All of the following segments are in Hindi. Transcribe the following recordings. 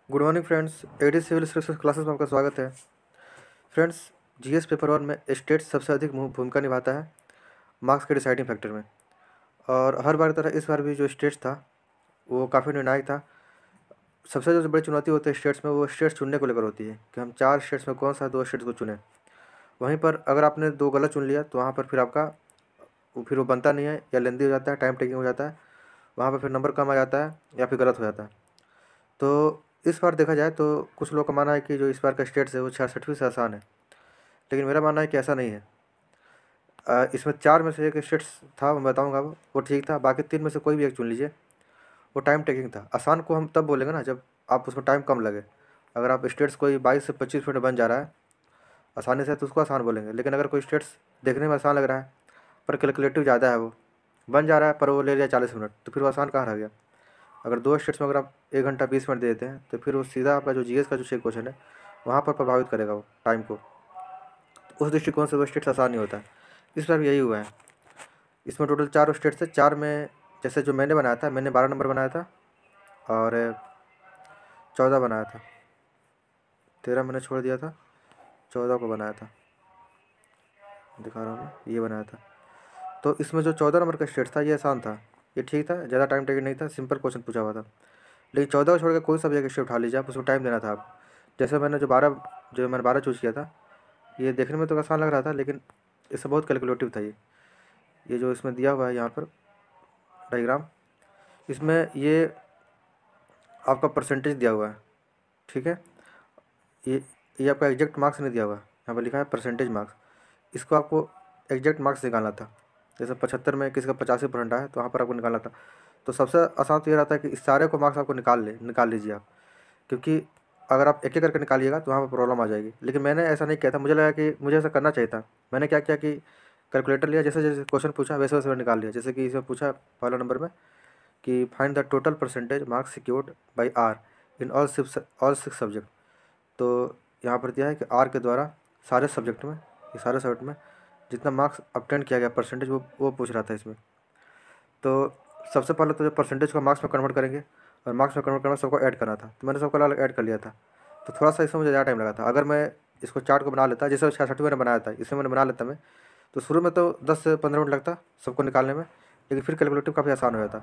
Good morning friends. AD civil services classes में आपका स्वागत है। फ्रेंड्स, जीएस पेपर वन में स्टेट सबसे अधिक भूमिका निभाता है मार्क्स के डिसाइडिंग फैक्टर में। और हर बार की तरह इस बार भी जो स्टेट्स था वो काफ़ी निर्णायक था। सबसे जो बड़ी चुनौती होती है स्टेट्स में, वो स्टेट्स चुनने को लेकर होती है कि हम 4 स्टेट्स में कौन सा 2 स्टेट्स को चुनें। वहीं पर अगर आपने 2 गलत चुन लिया तो वहाँ पर फिर आपका फिर वो बनता नहीं है, या लेंदी हो जाता है, टाइम टेकिंग हो जाता है, वहाँ पर फिर नंबर कम आ जाता है या फिर गलत हो जाता है। तो इस बार देखा जाए तो कुछ लोग का मानना है कि जो इस बार का स्टेट्स है वो 66वीं से आसान है, लेकिन मेरा मानना है कि ऐसा नहीं है। इसमें 4 में से एक स्टेट्स था, मैं बताऊंगा वो ठीक था। बाकी 3 में से कोई भी एक चुन लीजिए, वो टाइम टेकिंग था। आसान को हम तब बोलेंगे ना जब आप उसमें टाइम कम लगे। अगर आप स्टेट्स कोई 22 से 25 मिनट में बन जा रहा है आसानी से, तो उसको आसान बोलेंगे। लेकिन अगर कोई स्टेट्स देखने में आसान लग रहा है पर कैलकुलेटिव ज़्यादा है, वो बन जा रहा है पर वो ले लिया 40 मिनट, तो फिर वो आसान कहाँ रह गया। अगर 2 स्टेट्स में अगर आप 1 घंटा 20 मिनट दे देते हैं तो फिर वो सीधा आपका जो जीएस का जो 6 क्वेश्चन है वहाँ पर प्रभावित करेगा वो टाइम को। उस दृष्टिकोण से वो स्टेट्स आसान नहीं होता है। इस बार भी यही हुआ है। इसमें टोटल 4 स्टेट्स थे। 4 में जैसे जो मैंने बनाया था, मैंने 12 नंबर बनाया था और 14 बनाया था। 13 मैंने छोड़ दिया था, 14 को बनाया था, दिखा रहा हूँ मैं, ये बनाया था। तो इसमें जो 14 नंबर का स्टेट था ये आसान था, ये ठीक था, ज़्यादा टाइम टेकिंग नहीं था, सिंपल क्वेश्चन पूछा हुआ था। लेकिन 14 को छोड़ के कोई सा भी एक स्टेट उठा लीजिए आप, उसमें टाइम देना था आप। जैसे मैंने जो मैंने 12 चूज़ किया था, ये देखने में तो आसान लग रहा था लेकिन इससे बहुत कैलकुलेटिव था। ये जो इसमें दिया हुआ है यहाँ पर डायग्राम, इसमें ये आपका परसेंटेज दिया हुआ है, ठीक है। ये आपका एग्जैक्ट मार्क्स नहीं दिया हुआ है, यहाँ पर लिखा है परसेंटेज मार्क्स। इसको आपको एग्जैक्ट मार्क्स निकालना था। जैसे 75 में किसी का 85% आया तो वहाँ पर आपको निकालना था। तो सबसे आसान तो ये रहता है कि इस सारे को मार्क्स आपको निकाल लीजिए आप, क्योंकि अगर आप एक एक करके निकालिएगा तो वहाँ पर प्रॉब्लम आ जाएगी। लेकिन मैंने ऐसा नहीं किया था, मुझे लगा कि मुझे ऐसा करना चाहिए था। मैंने क्या किया कि कैलकुलेटर लिया, जैसे जैसे क्वेश्चन पूछा वैसे वैसे मैंने निकाल लिया। जैसे कि इसमें पूछा पहला नंबर में कि find the total percentage marks secured by R in all 6 subject. तो यहाँ पर दिया है कि आर के द्वारा सारे सब्जेक्ट में, ये सारे सब्जेक्ट में जितना मार्क्स अपटेंड किया गया परसेंटेज, वो पूछ रहा था इसमें। तो सबसे पहले तो जो परसेंटेज को मार्क्स में कन्वर्ट करेंगे, और मार्क्स में कन्वर्ट करना सबको ऐड करना था, तो मैंने सबको अलग ऐड कर लिया था। तो थोड़ा सा इसमें मुझे ज़्यादा टाइम लगा था। अगर मैं इसको चार्ट को बना लेता, जैसे 66 मैंने बनाया था, इसमें मैंने बना लेता मैं, तो शुरू में तो 10 से 15 मिनट लगता सबको निकालने में, लेकिन फिर कैलकुलेटिव काफ़ी आसान हो जाता।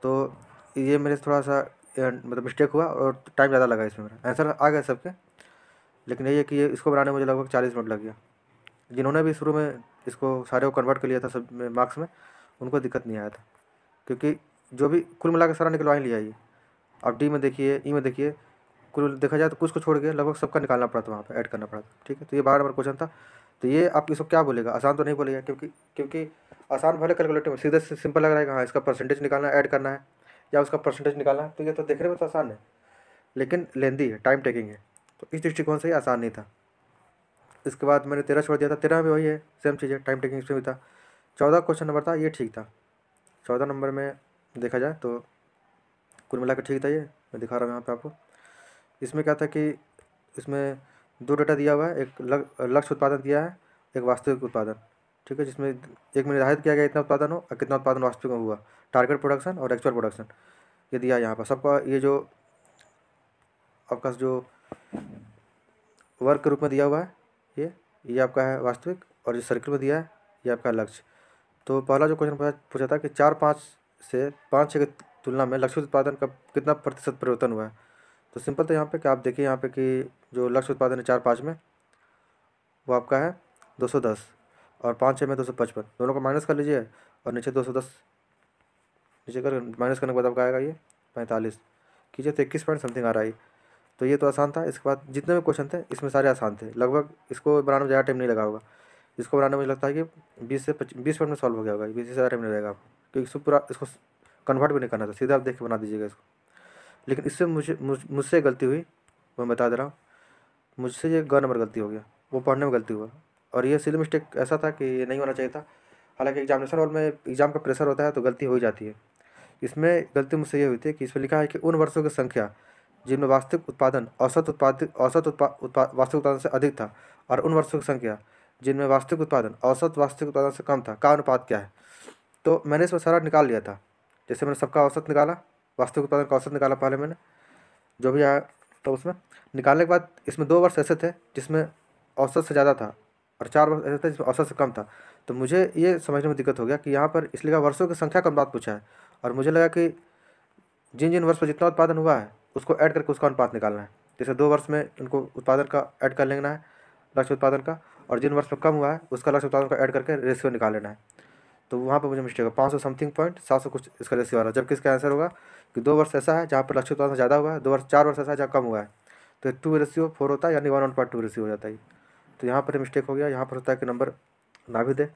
तो ये मेरे से थोड़ा सा मतलब मिस्टेक हुआ और टाइम ज़्यादा लगा इसमें। मेरा आंसर आ गया सबके, लेकिन यही है कि ये इसको बनाने में मुझे लगभग 40 मिनट लग गया। जिन्होंने भी शुरू में इसको सारे को कन्वर्ट कर लिया था सब में मार्क्स में, उनको दिक्कत नहीं आया था, क्योंकि जो भी कुल मिला के सारा निकलवा ही लिया ये। अब डी में देखिए, ई में देखिए, कुल देखा जाए तो कुछ को छोड़ के लगभग सबका निकालना पड़ा था, वहाँ पे ऐड करना पड़ा था, ठीक है। तो ये 12 नंबर क्वेश्चन था। तो ये आप इसको क्या बोलेगा, आसान तो नहीं बोलेगा, क्योंकि आसान भले कैलकुलेटिव में सीधे से सिंपल लग रहा है कि हाँ इसका परसेंटेज निकालना है, ऐड करना है, या उसका परसेंटेज निकालना है, तो ये तो देखने में तो आसान है, लेकिन लेंदी है, टाइम टेकिंग है। तो इस दृष्टिकोण से ये आसान नहीं था। इसके बाद मैंने 13 छोड़ दिया था। 13 में भी वही है, सेम चीज़ है, टाइम टेकिंग इसमें भी था। 14 क्वेश्चन नंबर था, ये ठीक था। 14 नंबर में देखा जाए तो कुल मिला के ठीक था। ये मैं दिखा रहा हूँ यहाँ पे आपको। इसमें क्या था कि इसमें 2 डेटा दिया हुआ है, एक लक्ष्य उत्पादन दिया है, एक वास्तविक उत्पादन, ठीक है। जिसमें एक में निर्धारित किया गया इतना उत्पादन हो और कितना उत्पादन वास्तविक में हुआ, टारगेट प्रोडक्शन और एक्चुअल प्रोडक्शन, ये दिया है यहाँ पर सबका। ये जो आपका जो वर्क के रूप में दिया हुआ है, ये आपका है वास्तविक, और जो सर्किल में दिया है ये आपका लक्ष्य। तो पहला जो क्वेश्चन पूछा था कि 4-5 से 5-6 की तुलना में लक्ष्य उत्पादन का कितना प्रतिशत परिवर्तन हुआ है। तो सिंपल तो यहाँ पे कि आप देखिए यहाँ पे कि जो लक्ष्य उत्पादन है 4-5 में, वो आपका है 210, और 5-6 में 255। दोनों को माइनस कर लीजिए और नीचे 210 नीचे कर माइनस करने के बाद आपका आएगा ये 45 कीजिए, तो 21 पॉइंट समथिंग आ रहा है। तो ये तो आसान था। इसके बाद जितने भी क्वेश्चन थे इसमें सारे आसान थे लगभग। इसको बनाने में ज़्यादा टाइम नहीं लगा होगा। इसको बनाने में मुझे लगता है कि 20 मिनट में सॉल्व हो गया होगा। 20 से ज़्यादा टाइम नहीं लगेगा आपको, क्योंकि इसको पूरा इसको कन्वर्ट भी नहीं करना था, सीधा आप देख के बना दीजिएगा इसको। लेकिन इससे मुझसे गलती हुई, मैं बता दे रहा हूँ। मुझसे ये ग नंबर गलती हो गया, वो पढ़ने में गलती हुआ। और ये सिली मिस्टेक ऐसा था कि ये नहीं होना चाहिए था। हालांकि एग्जामिनेशन हॉल में एग्ज़ाम का प्रेशर होता है तो गलती हो ही जाती है। इसमें गलती मुझसे ये हुई थी कि इसमें लिखा है कि उन वर्षों की संख्या जिनमें वास्तविक उत्पादन वास्तविक उत्पादन से अधिक था, और उन वर्षों की संख्या जिनमें वास्तविक उत्पादन औसत वास्तविक उत्पादन से कम था, का अनुपात क्या है। तो मैंने इसमें सारा निकाल लिया था। जैसे मैंने सबका औसत निकाला, वास्तविक उत्पादन का औसत निकाला पहले मैंने, जो भी आया तो उसमें निकालने के बाद इसमें 2 वर्ष ऐसे थे जिसमें औसत से ज़्यादा था और 4 वर्ष ऐसे थे जिसमें औसत से कम था। तो मुझे ये समझने में दिक्कत हो गया कि यहाँ पर इसलिए का वर्षों की संख्या का अनुपात पूछा है, और मुझे लगा कि जिन जिन वर्ष में जितना उत्पादन हुआ है उसको ऐड करके उसका अनुपात निकालना है। जैसे 2 वर्ष में इनको उत्पादन का ऐड कर लेना है, लक्ष्य उत्पादन का, और जिन वर्ष में कम हुआ है उसका लक्ष्य उत्पादन का ऐड करके रेशियो निकाल लेना है। तो वहाँ पर मुझे मिस्टेक हुआ, 500 समथिंग पॉइंट 700 कुछ इसका रेशियो आ रहा है, जबकि इसका आंसर होगा कि 2 वर्ष ऐसा है जहाँ पर लक्ष्य उत्पादन ज़्यादा हुआ है, 4 वर्ष ऐसा है जहाँ कम हुआ है, तो 2:4 होता है, यानी 1/2 रेशियो हो जाता है। तो यहाँ पर मिस्टेक हो गया। यहाँ पर होता है कि नंबर ना भी दे,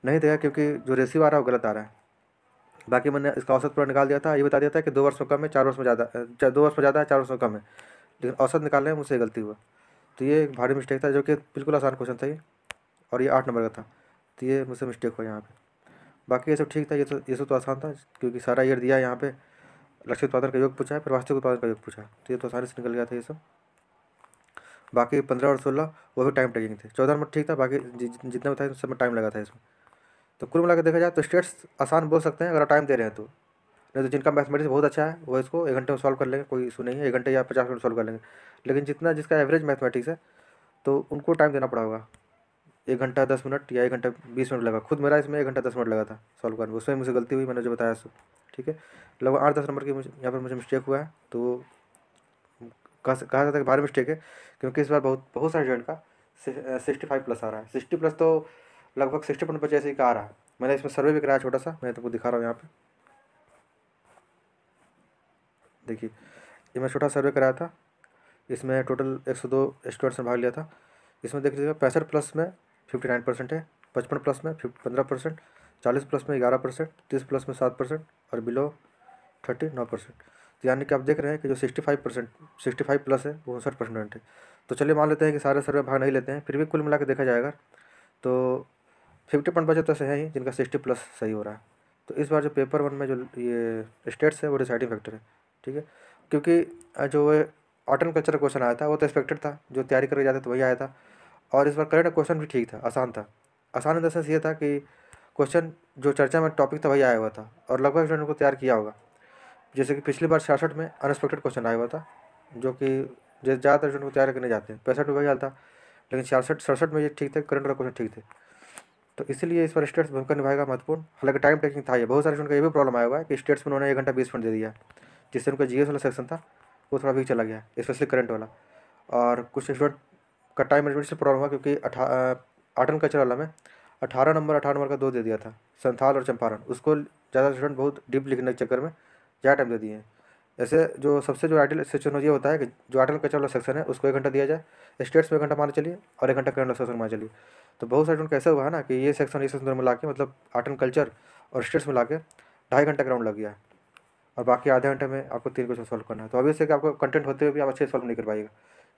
नहीं देगा क्योंकि जो रेशियो आ रहा है वो गलत आ रहा है। बाकी मैंने इसका औसत पूरा निकाल दिया था, ये बता दिया था कि 2 वर्ष में कम है, 4 वर्ष में ज़्यादा, 2 वर्ष में ज़्यादा है, 4 वर्ष में कम है, लेकिन औसत निकालने में मुझसे गलती हुआ। तो ये एक भारी मिस्टेक था, जो कि बिल्कुल आसान क्वेश्चन था ये, और ये 8 नंबर का था। तो ये मुझसे मिस्टेक हुआ यहाँ पे। बाकी ये सब ठीक था, ये सब तो आसान था, क्योंकि सारा ईयर दिया है। यहाँ पे लक्ष्य उत्पादन का योग पूछा है, फिर वास्तविक उत्पादन का योग पूछा है, तो ये तो आसानी से निकल गया था ये सब। बाकी 15 और 16 वो भी टाइम टेकिंग थे। 14 नंबर ठीक था, बाकी जितने भी था सब में टाइम लगा था इसमें। तो कुल मिला के देखा जाए तो स्टेट्स आसान बोल सकते हैं अगर आप टाइम दे रहे हैं तो, नहीं तो जिनका मैथमेटिक्स बहुत अच्छा है वो इसको 1 घंटे में सॉल्व कर लेंगे, कोई इशू नहीं है, 1 घंटे या 50 मिनट सॉल्व कर लेंगे। लेकिन जिसका एवरेज मैथमेटिक्स है तो उनको टाइम देना पड़ा होगा, 1 घंटा 10 मिनट या 1 घंटा 20 मिनट लगा। खुद मेरा इसमें 1 घंटा 10 मिनट लगा था सॉल्व करने में, उसमें मुझे गलती हुई, मैंने जो बताया सो ठीक है। लगभग 8-10 नंबर की मुझे यहाँ पर मुझे मिस्टेक हुआ है। तो कहा जाता है कि भारी मिस्टेक है, क्योंकि इस बार बहुत बहुत सारे स्टूडेंट का 65+ आ रहा है। 60+ तो लगभग 60% ऐसे ही का आ रहा है। मैंने इसमें सर्वे भी कराया छोटा सा, मैं तुमको दिखा रहा हूँ यहाँ पे, देखिए ये मैं छोटा सर्वे कराया था। इसमें टोटल 102 स्टूडेंट्स ने भाग लिया था। इसमें देख लीजिएगा 65+ में 59% है, 55+ में 15%, 40+ में 11%, 30+ में 7% और बिलो 39%। तो यानी कि आप देख रहे हैं कि जो 65+ है वो 59% है। तो चलिए मान लेते हैं कि सारे सर्वे भाग नहीं लेते हैं, फिर भी कुल मिला के देखा जाएगा तो 50% तो ऐसे हैं ही जिनका 60+ सही हो रहा है। तो इस बार जो पेपर 1 में जो ये स्टेट्स है वो डिसाइडिंग फैक्टर है, ठीक है। क्योंकि जो आर्ट एंड कल्चर का क्वेश्चन आया था वो तो एक्सपेक्टेड था, जो तैयारी करके जाते तो वही आया था। और इस बार करंट क्वेश्चन भी ठीक था, आसान था। आसान इन द सेंस ये था कि क्वेश्चन जो चर्चा में टॉपिक था वही आया हुआ था, और लगभग स्टूडेंट को तैयार किया होगा। जैसे कि पिछली बार 66 में अनएक्सपेक्टेड क्वेश्चन आया हुआ था, जो कि ज़्यादातर स्टूडेंट को तैयार करने जाते हैं। 65 में वही हाल था, लेकिन 66 में ये ठीक थे, करंट का क्वेश्चन ठीक थे। तो इसीलिए इस बार स्टेट्स भूमिका निभाएगा महत्वपूर्ण। हालांकि टाइम टेकिंग था, ये बहुत सारे स्टूडेंट का ये भी प्रॉब्लम आया हुआ है कि स्टेट्स में उन्होंने 1 घंटा 20 मिनट दे दिया, जिससे उनका जीएस वाला सेक्शन था वो थोड़ा वीक चला गया, स्पेशली करंट वाला। और कुछ स्टूडेंट का टाइम मैनेजमेंट से प्रॉब्लम हुआ, क्योंकि आर्ट एंड कल्चर वाला में 18 नंबर का 2 दे दिया था, संथाल और चंपारण। उसको ज़्यादा स्टूडेंट बहुत डीप लिखने के चक्कर में ज़्यादा टाइम दे दिए हैं। ऐसे जो सबसे जो आइडियल सिचुएशन ये होता है कि जो आर्ट एंड कल्चर वाला सेक्शन है उसको 1 घंटा दिया जाए, स्टेट्स में 1 घंटा मान चलिए, और 1 घंटा करंट वाला सेक्शन मान चलिए। तो बहुत सारे स्टूडेंट कैसे हुआ है ना कि ये सेक्शन मिला के, मतलब आर्ट एंड कल्चर और स्टेट्स मिला के 2.5 घंटा ग्राउंड लग गया है, और बाकी आधे घंटे में आपको 3 क्वेश्चन सॉल्व करना है। तो ऑब्वियस है कि आपको कंटेंट होते हुए भी आप अच्छे सॉल्व नहीं कर पाएगा,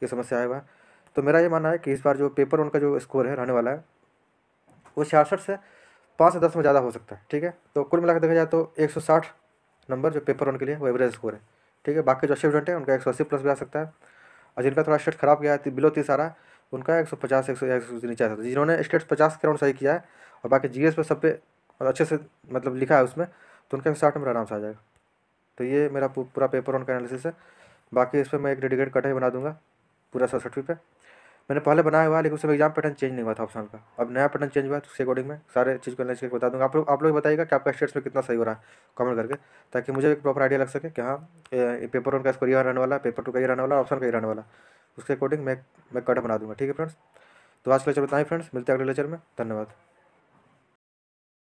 ये समस्या आया हुआ है। तो मेरा ये मानना है कि इस बार जो पेपर 1 का जो स्कोर है रहने वाला है वो 66 से 5 से 10 में ज़्यादा हो सकता है, ठीक है। तो कुल मिलाकर देखा जाए तो 160 नंबर जो पेपर 1 के लिए वो एवरेज स्कोर है, ठीक है। बाकी जो अच्छे स्टूडेंट हैं उनका 180+ भी आ सकता है, और जिनका थोड़ा स्टेट खराब गया है, बिलो 30 आ रहा है, उनका 150 100 से नीचे आ सकता है। जिन्होंने स्टेट्स 50 के राउंड सही किया है और बाकी जीएस पे सब पे अच्छे से मतलब लिखा है उसमें, तो उनका 60 नंबर आराम से आ जाएगा। तो ये मेरा पूरा पेपर 1 का एनालिसिस है। बाकी इस पर मैं एक डेडिकेट कट ही बना दूंगा पूरा 67 पे। मैंने पहले बनाया हुआ है, लेकिन उसमें एग्जाम पैटर्न चेंज नहीं हुआ था ऑप्शनल का। अब नया पैटर्न चेंज हुआ है, तो उसके अकॉर्डिंग मैं सारे चीज़ को एनालाइज करके बता दूंगा। आप लोग बताइएगा कि आपका स्टेट्स में कितना सही हो रहा है कमेंट करके, ताकि मुझे एक प्रॉपर आइडिया लग सके कि हाँ पेपर 1 का स्कोर ये रहने वाला है, पेपर 2 का ये रहने वाला है, ऑप्शन का ये रहने वाला है। उसके अकॉर्डिंग मैं कट बना दूंगा, ठीक है फ्रेंड्स। तो आज के लेक्चर में इतना ही फ्रेंड्स, मिलते हैं अगले लेक्चर में। धन्यवाद।